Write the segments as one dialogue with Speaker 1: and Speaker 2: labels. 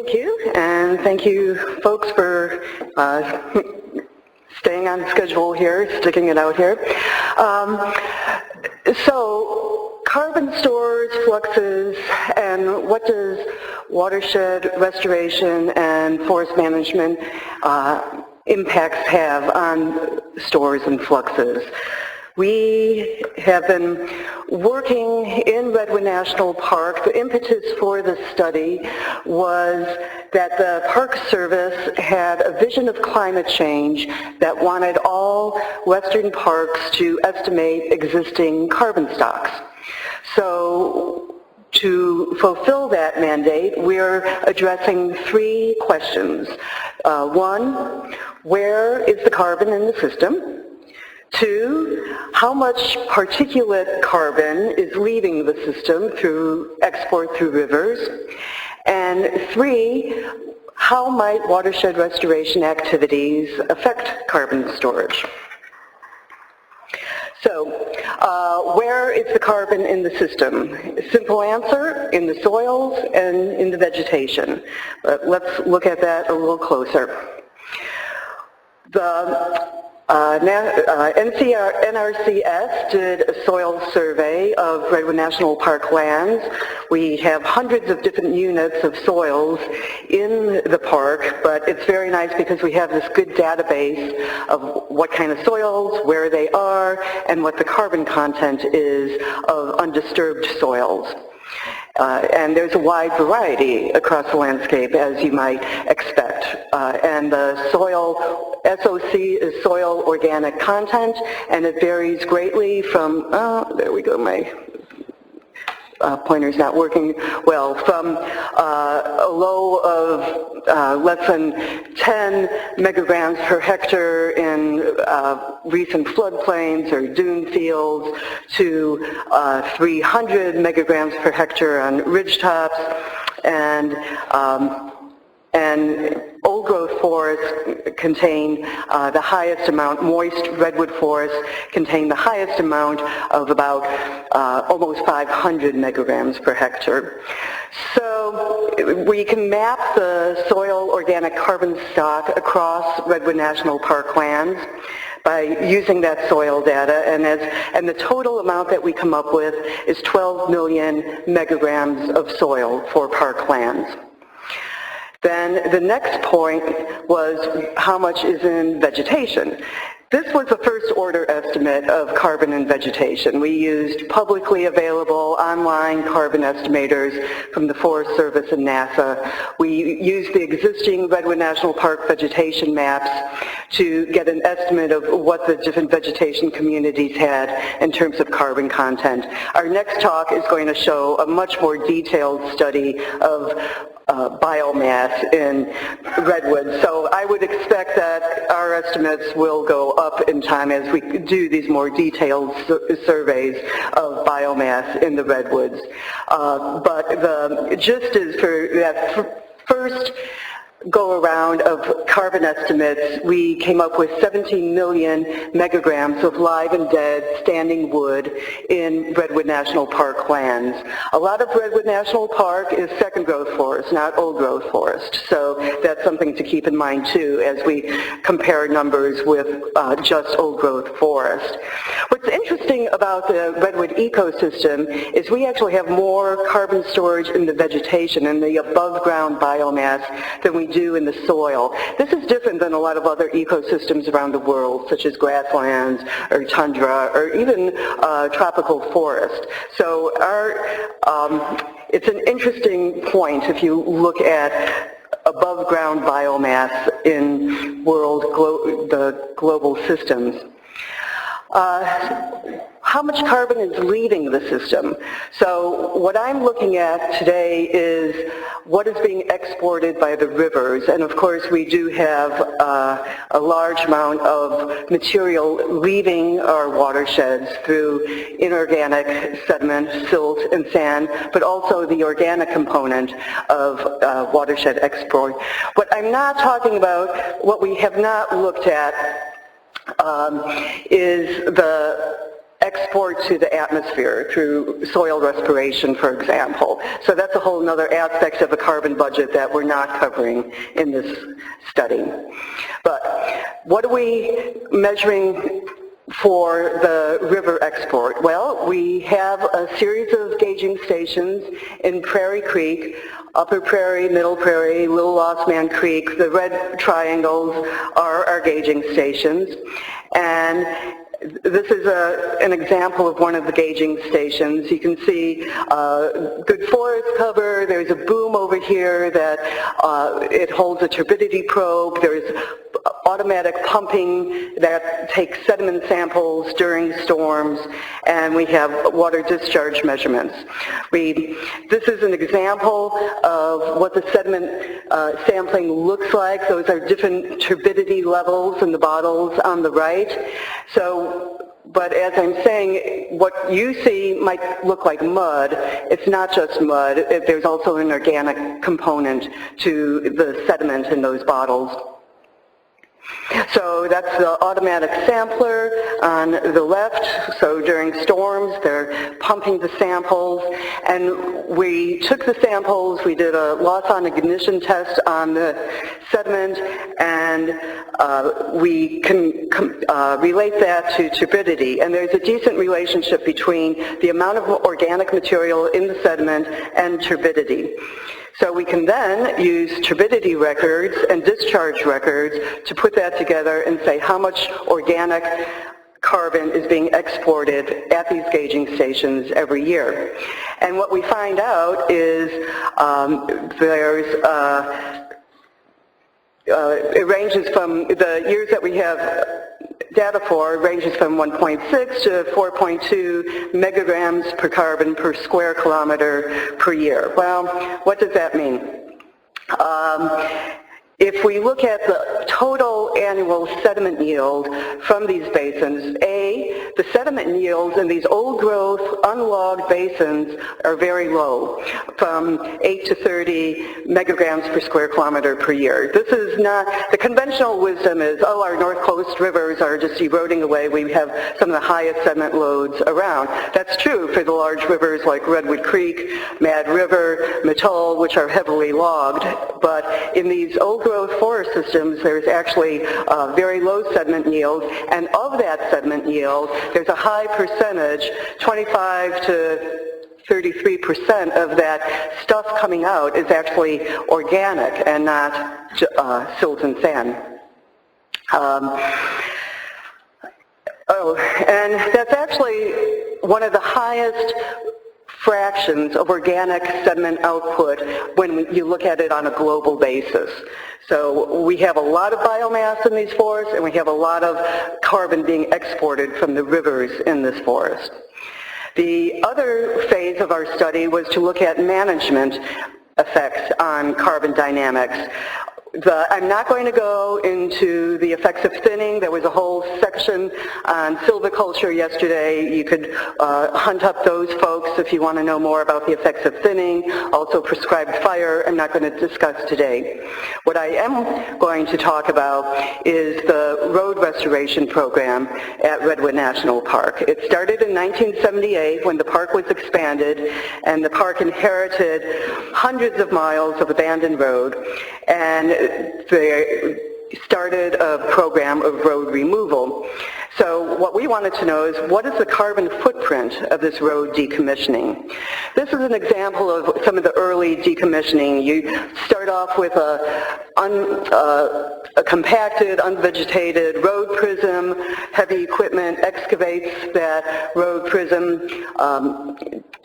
Speaker 1: Thank you, and thank you folks for staying on schedule here, sticking it out here. So carbon stores, fluxes, and what does watershed restoration and forest management impacts have on stores and fluxes? We have been working in Redwood National Park. The impetus for this study was that the Park Service had a vision of climate change that wanted all western parks to estimate existing carbon stocks. So to fulfill that mandate, we're addressing three questions. One, where is the carbon in the system? Two, how much particulate carbon is leaving the system through export through rivers? And three, how might watershed restoration activities affect carbon storage? So, where is the carbon in the system? Simple answer, in the soils and in the vegetation. But let's look at that a little closer. The NRCS did a soil survey of Redwood National Park lands. We have hundreds of different units of soils in the park, but it's very nice because we have this good database of what kind of soils, where they are, and what the carbon content is of undisturbed soils. And there's a wide variety across the landscape, as you might expect. And the soil, SOC is soil organic content, and it varies greatly from, there we go, my pointer's not working well, from a low of less than 10 megagrams per hectare in recent floodplains or dune fields to 300 megagrams per hectare on ridgetops, and old-growth forests contain the highest amount, moist redwood forests contain the highest amount of about almost 500 megagrams per hectare. So we can map the soil organic carbon stock across Redwood National Park lands by using that soil data, and the total amount that we come up with is 12 million megagrams of soil for park lands. Then the next point was how much is in vegetation. This was the first order estimate of carbon in vegetation. We used publicly available online carbon estimators from the Forest Service and NASA. We used the existing Redwood National Park vegetation maps to get an estimate of what the different vegetation communities had in terms of carbon content. Our next talk is going to show a much more detailed study of biomass in redwood. So I would expect that our estimates will go up in time as we do these more detailed surveys of biomass in the redwoods. But the gist is for that first go-around of carbon estimates, we came up with 17 million megagrams of live and dead standing wood in Redwood National Park lands. A lot of Redwood National Park is second-growth forest, not old-growth forest. So that's something to keep in mind, too, as we compare numbers with just old-growth forest. What's interesting about the redwood ecosystem is we actually have more carbon storage in the vegetation and the above-ground biomass than we do in the soil. This is different than a lot of other ecosystems around the world, such as grasslands or tundra or even tropical forest. So it's an interesting point if you look at above-ground biomass in the global systems. How much carbon is leaving the system? So what I'm looking at today is what is being exported by the rivers, and of course we do have a large amount of material leaving our watersheds through inorganic sediment, silt, and sand, but also the organic component of watershed export. What I'm not talking about, what we have not looked at, is the export to the atmosphere through soil respiration, for example. So that's a whole other aspect of the carbon budget that we're not covering in this study. But what are we measuring for the river export? Well, we have a series of gauging stations in Prairie Creek, Upper Prairie, Middle Prairie, Little Lost Man Creek. The red triangles are our gauging stations. And this is an example of one of the gauging stations. You can see good forest cover. There's a boom over here that it holds a turbidity probe. There's automatic pumping that takes sediment samples during storms, and we have water discharge measurements. This is an example of what the sediment sampling looks like. Those are different turbidity levels in the bottles on the right. But as I'm saying, what you see might look like mud. It's not just mud. There's also an organic component to the sediment in those bottles. So that's the automatic sampler on the left. So during storms, they're pumping the samples. And we took the samples, we did a loss on ignition test on the sediment, and we can relate that to turbidity. And there's a decent relationship between the amount of organic material in the sediment and turbidity. So we can then use turbidity records and discharge records to put that together and say how much organic carbon is being exported at these gauging stations every year. And what we find out is it ranges from the years that we have data for, ranges from 1.6 to 4.2 megagrams per carbon per square kilometer per year. Well, what does that mean? If we look at the total annual sediment yield from these basins, the sediment yields in these old-growth, unlogged basins are very low, from 8 to 30 megagrams per square kilometer per year. This is not, the conventional wisdom is, oh, our North Coast rivers are just eroding away. We have some of the highest sediment loads around. That's true for the large rivers like Redwood Creek, Mad River, Madej, which are heavily logged. But in these old-growth forest systems, there's actually very low sediment yield, and of that sediment yield, there's a high percentage, 25 to 33% of that stuff coming out is actually organic and not silt and sand. And that's actually one of the highest fractions of organic sediment output when you look at it on a global basis. So we have a lot of biomass in these forests, and we have a lot of carbon being exported from the rivers in this forest. The other phase of our study was to look at management effects on carbon dynamics. I'm not going to go into the effects of thinning. There was a whole section on silviculture yesterday. You could hunt up those folks if you want to know more about the effects of thinning. Also prescribed fire, I'm not going to discuss today. What I am going to talk about is the road restoration program at Redwood National Park. It started in 1978 when the park was expanded, and the park inherited hundreds of miles of abandoned road, and they started a program of road removal. So what we wanted to know is, what is the carbon footprint of this road decommissioning? This is an example of some of the early decommissioning. You start off with a compacted, unvegetated road prism. Heavy equipment excavates that road prism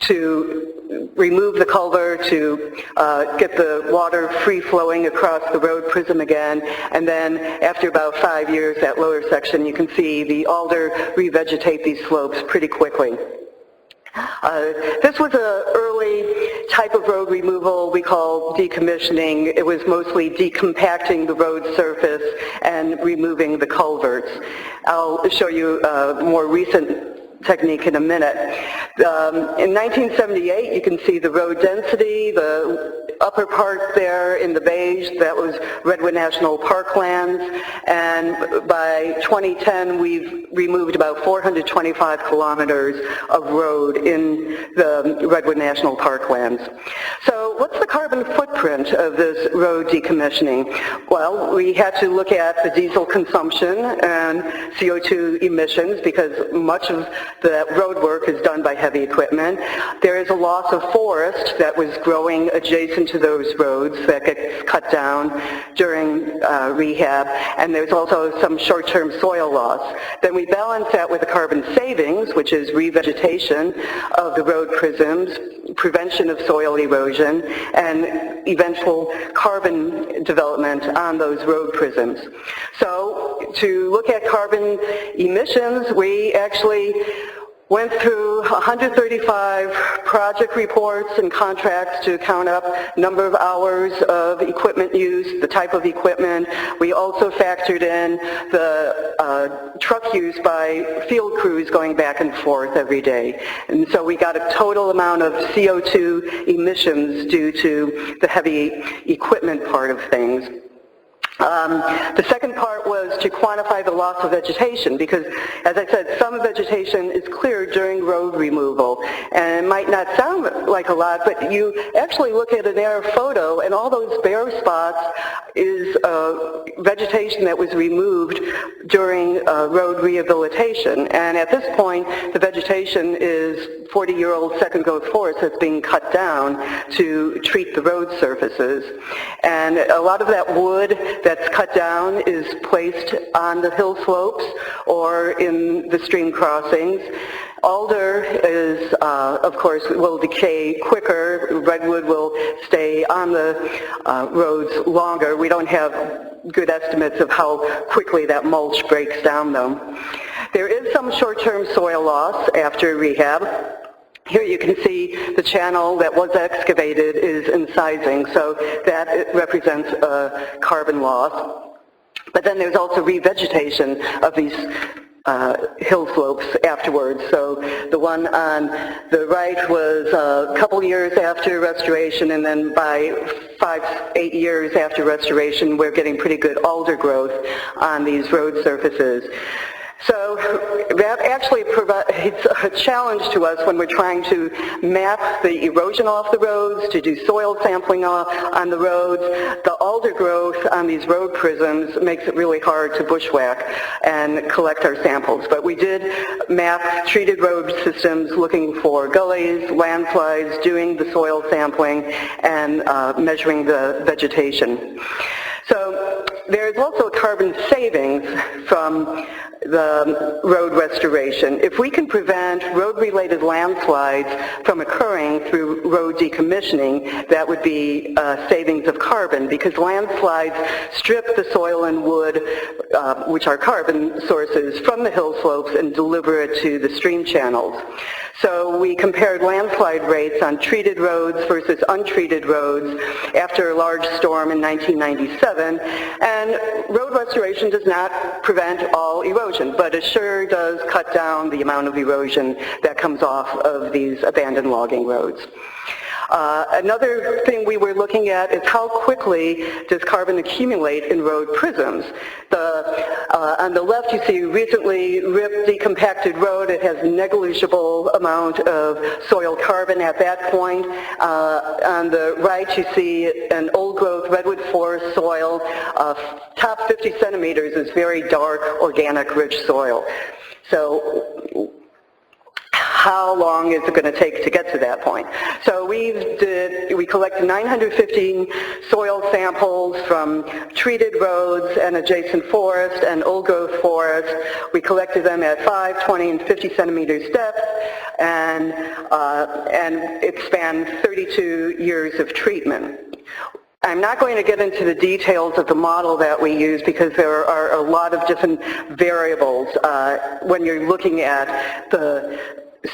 Speaker 1: to remove the culvert, to get the water free-flowing across the road prism again. And then after about 5 years, that lower section, you can see the alder revegetate these slopes pretty quickly. This was an early type of road removal we call decommissioning. It was mostly decompacting the road surface and removing the culverts. I'll show you a more recent technique in a minute. In 1978, you can see the road density, the upper part there in the beige, that was Redwood National Park lands, and by 2010 we've removed about 425 kilometers of road in the Redwood National Park lands. So what's the carbon footprint of this road decommissioning? Well, we had to look at the diesel consumption and CO2 emissions because much of the road work is done by heavy equipment. There is a loss of forest that was growing adjacent to those roads that gets cut down during rehab, and there's also some short-term soil loss. Then we balance that with the carbon savings, which is revegetation of the road prisms, prevention of soil erosion, and eventual carbon development on those road prisms. So to look at carbon emissions, we actually went through 135 project reports and contracts to count up number of hours of equipment use, the type of equipment. We also factored in the truck use by field crews going back and forth every day. And so we got a total amount of CO2 emissions due to the heavy equipment part of things. The second part was to quantify the loss of vegetation because, as I said, some vegetation is cleared during road removal. And it might not sound like a lot, but you actually look at an air photo and all those bare spots is vegetation that was removed during road rehabilitation. And at this point, the vegetation is 40-year-old second-growth forest that's being cut down to treat the road surfaces. And a lot of that wood that's cut down is placed on the hill slopes or in the stream crossings. Alder is, of course, will decay quicker. Redwood will stay on the roads longer. We don't have good estimates of how quickly that mulch breaks down, though. There is some short-term soil loss after rehab. Here you can see the channel that was excavated is incising, so that represents a carbon loss. But then there's also revegetation of these hill slopes afterwards. So the one on the right was a couple years after restoration, and then by 5-8 years after restoration, we're getting pretty good alder growth on these road surfaces. So that actually provides a challenge to us when we're trying to map the erosion off the roads, to do soil sampling on the roads. The alder growth on these road prisms makes it really hard to bushwhack and collect our samples. But we did map treated road systems looking for gullies, landslides, doing the soil sampling, and measuring the vegetation. So there's also a carbon savings from the road restoration. If we can prevent road-related landslides from occurring through road decommissioning, that would be savings of carbon, because landslides strip the soil and wood, which are carbon sources, from the hill slopes and deliver it to the stream channels. So we compared landslide rates on treated roads versus untreated roads after a large storm in 1997, and road restoration does not prevent all erosion, but it sure does cut down the amount of erosion that comes off of these abandoned logging roads. Another thing we were looking at is how quickly does carbon accumulate in road prisms. On the left you see recently ripped, decompacted road. It has negligible amount of soil carbon at that point. On the right you see an old growth redwood forest soil. Top 50 centimeters is very dark, organic, rich soil. So how long is it going to take to get to that point? So we collected 915 soil samples from treated roads and adjacent forest and old growth forest. We collected them at 5, 20, and 50 centimeters depth, and it spanned 32 years of treatment. I'm not going to get into the details of the model that we use because there are a lot of different variables when you're looking at the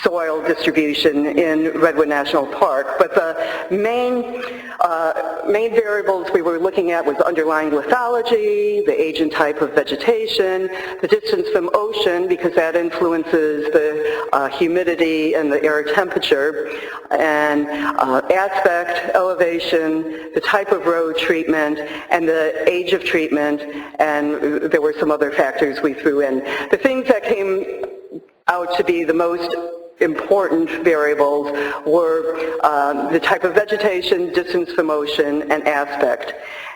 Speaker 1: soil distribution in Redwood National Park, but the main main variables we were looking at was underlying lithology, the age and type of vegetation, the distance from ocean, because that influences the humidity and the air temperature, and aspect, elevation, the type of road treatment, and the age of treatment, and there were some other factors we threw in. The things that came out to be the most important variables were the type of vegetation, distance from ocean, and aspect.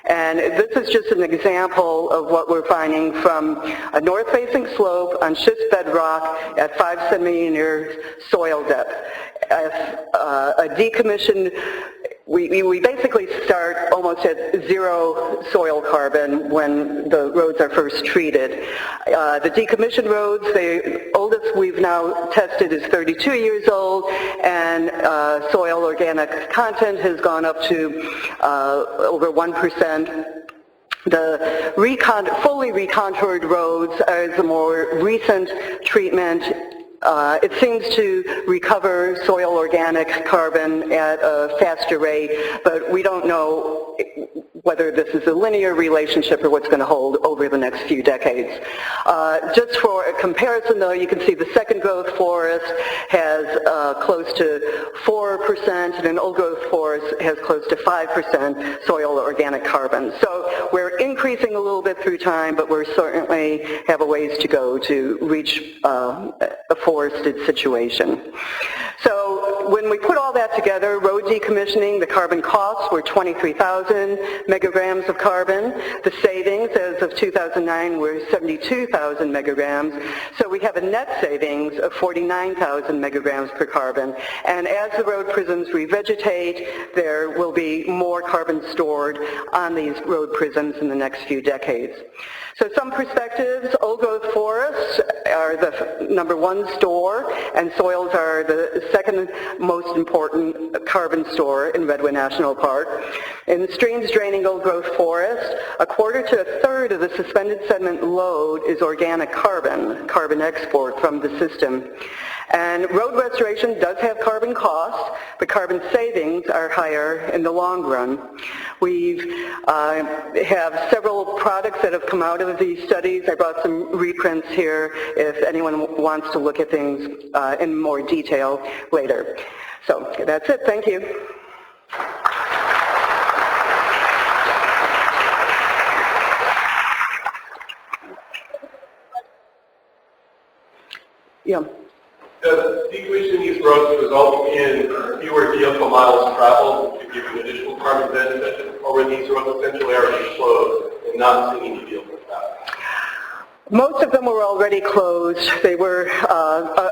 Speaker 1: And this is just an example of what we're finding from a north-facing slope on schist bedrock at 5 centimeter soil depth. A decommissioned, we basically start almost at zero soil carbon when the roads are first treated. The decommissioned roads, the oldest we've now tested is 32 years old, and soil organic content has gone up to over 1%. The fully recontoured roads is a more recent treatment. It seems to recover soil organic carbon at a faster rate, but we don't know whether this is a linear relationship or what's going to hold over the next few decades. Just for a comparison, though, you can see the second growth forest has close to 4%, and an old growth forest has close to 5% soil organic carbon. So we're increasing a little bit through time, but we certainly have a ways to go to reach a forested situation. So when we put all that together, road decommissioning, the carbon costs were 23,000 megagrams of carbon. The savings as of 2009 were 72,000 megagrams. So we have a net savings of 49,000 megagrams per carbon. And as the road prisms revegetate, there will be more carbon stored on these road prisms in the next few decades. So some perspectives: old growth forests are the #1 store, and soils are the second most important carbon store in Redwood National Park. In streams draining old growth forests, a quarter to a third of the suspended sediment load is organic carbon export from the system. And road restoration does have carbon costs, but carbon savings are higher in the long run. We have several products that have come out of these studies. I brought some reprints here if anyone wants to look at things in more detail later. So that's it. Thank you. Yeah.
Speaker 2: Does decommissioning these roads result in fewer vehicle miles traveled to give you additional carbon benefit, or were these roads essentially already closed and not seeing any vehicle traffic?
Speaker 1: Most of them were already closed. They were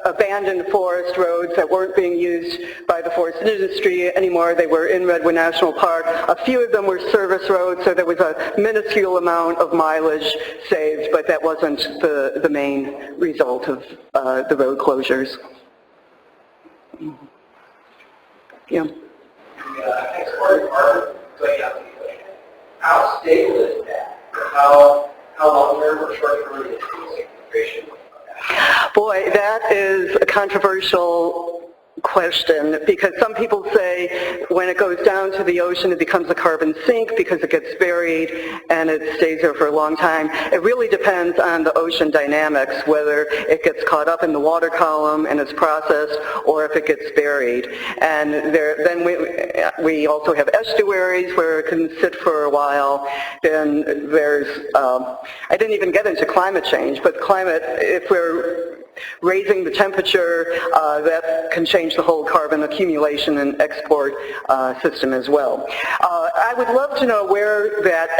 Speaker 1: abandoned forest roads that weren't being used by the forest industry anymore. They were in Redwood National Park. A few of them were service roads, so there was a minuscule amount of mileage saved, but that wasn't the main result of the road closures. Yeah.
Speaker 3: Exported carbon, how stable is that? How long-term or short-term is the integration?
Speaker 1: Boy, that is a controversial question, because some people say when it goes down to the ocean it becomes a carbon sink because it gets buried and it stays there for a long time. It really depends on the ocean dynamics, whether it gets caught up in the water column and is processed, or if it gets buried. And then we also have estuaries where it can sit for a while. Then there's, I didn't even get into climate change, but climate, if we're raising the temperature, that can change the whole carbon accumulation and export system as well. I would love to know where that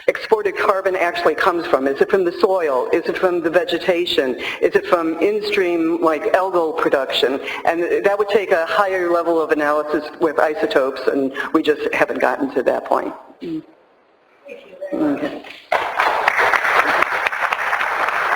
Speaker 1: exported carbon actually comes from. Is it from the soil? Is it from the vegetation? Is it from in-stream, like algal production? And that would take a higher level of analysis with isotopes, and we just haven't gotten to that point.
Speaker 4: If you